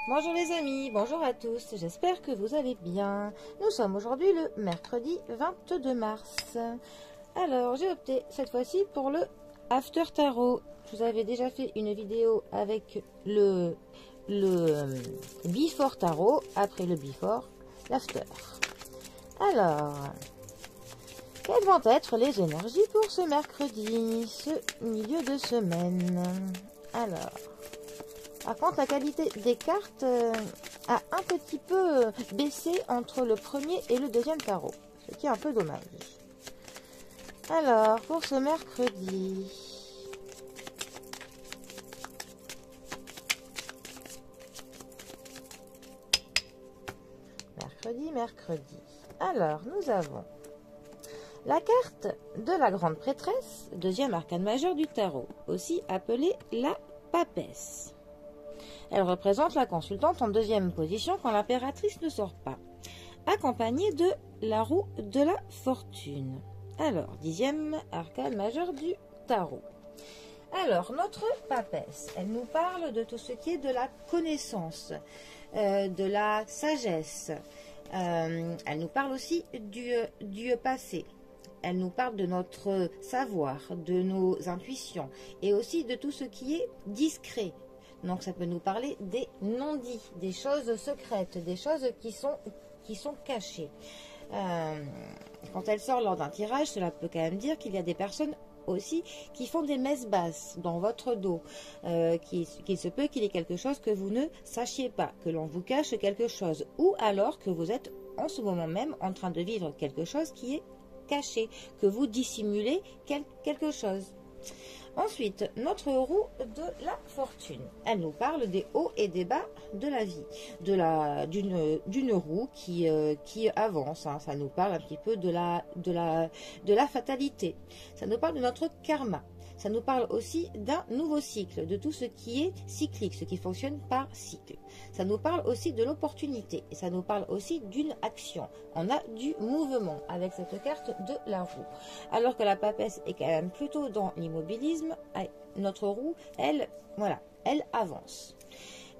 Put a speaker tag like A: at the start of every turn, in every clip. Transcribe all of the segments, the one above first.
A: Bonjour les amis, bonjour à tous, j'espère que vous allez bien. Nous sommes aujourd'hui le mercredi 22 mars. Alors, j'ai opté cette fois-ci pour le After Tarot. Je vous avais déjà fait une vidéo avec le Before Tarot, après le Before, l'After. Alors, quelles vont être les énergies pour ce mercredi, ce milieu de semaine? Alors, par contre, la qualité des cartes a un petit peu baissé entre le premier et le deuxième tarot, ce qui est un peu dommage. Alors, pour ce mercredi, mercredi. Alors, nous avons la carte de la grande prêtresse, deuxième arcane majeur du tarot, aussi appelée la papesse. Elle représente la consultante en deuxième position quand l'impératrice ne sort pas, accompagnée de la roue de la fortune. Alors, dixième arcane majeur du tarot. Alors, notre papesse, elle nous parle de tout ce qui est de la connaissance, de la sagesse. Elle nous parle aussi du passé. Elle nous parle de notre savoir, de nos intuitions et aussi de tout ce qui est discret. Donc ça peut nous parler des non-dits, des choses secrètes, des choses qui sont cachées. Quand elle sort lors d'un tirage, cela peut quand même dire qu'il y a des personnes aussi qui font des messes basses dans votre dos, qu'il se peut qu'il y ait quelque chose que vous ne sachiez pas, que l'on vous cache quelque chose, ou alors que vous êtes en ce moment même en train de vivre quelque chose qui est caché, que vous dissimulez quelque chose. Ensuite, notre roue de la fortune. Elle nous parle des hauts et des bas de la vie, d'une roue qui avance. Hein. Ça nous parle un petit peu de la fatalité. Ça nous parle de notre karma. Ça nous parle aussi d'un nouveau cycle, de tout ce qui est cyclique, ce qui fonctionne par cycle. Ça nous parle aussi de l'opportunité et ça nous parle aussi d'une action. On a du mouvement avec cette carte de la roue. Alors que la papesse est quand même plutôt dans l'immobilisme, notre roue, elle avance.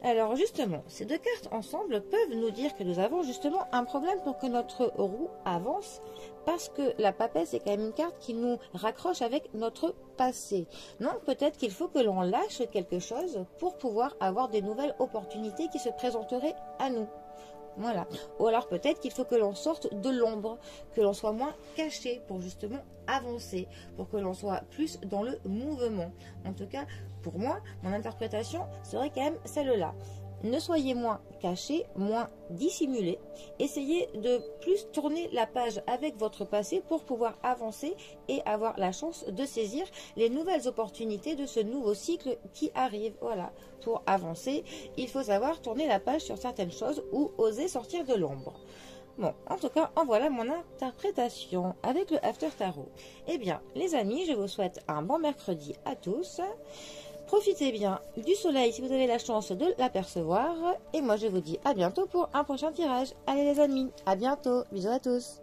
A: Alors justement, ces deux cartes ensemble peuvent nous dire que nous avons justement un problème pour que notre roue avance, parce que la papesse est quand même une carte qui nous raccroche avec notre passé. Donc peut-être qu'il faut que l'on lâche quelque chose pour pouvoir avoir des nouvelles opportunités qui se présenteraient à nous. Voilà. Ou alors peut-être qu'il faut que l'on sorte de l'ombre, que l'on soit moins caché pour justement avancer, pour que l'on soit plus dans le mouvement. En tout cas, pour moi, mon interprétation serait quand même celle-là. Ne soyez moins caché, moins dissimulé. Essayez de plus tourner la page avec votre passé pour pouvoir avancer et avoir la chance de saisir les nouvelles opportunités de ce nouveau cycle qui arrive. Voilà, pour avancer, il faut savoir tourner la page sur certaines choses ou oser sortir de l'ombre. Bon, en tout cas, en voilà mon interprétation avec le After Tarot. Eh bien, les amis, je vous souhaite un bon mercredi à tous. Profitez bien du soleil si vous avez la chance de l'apercevoir. Et moi, je vous dis à bientôt pour un prochain tirage. Allez les amis, à bientôt. Bisous à tous.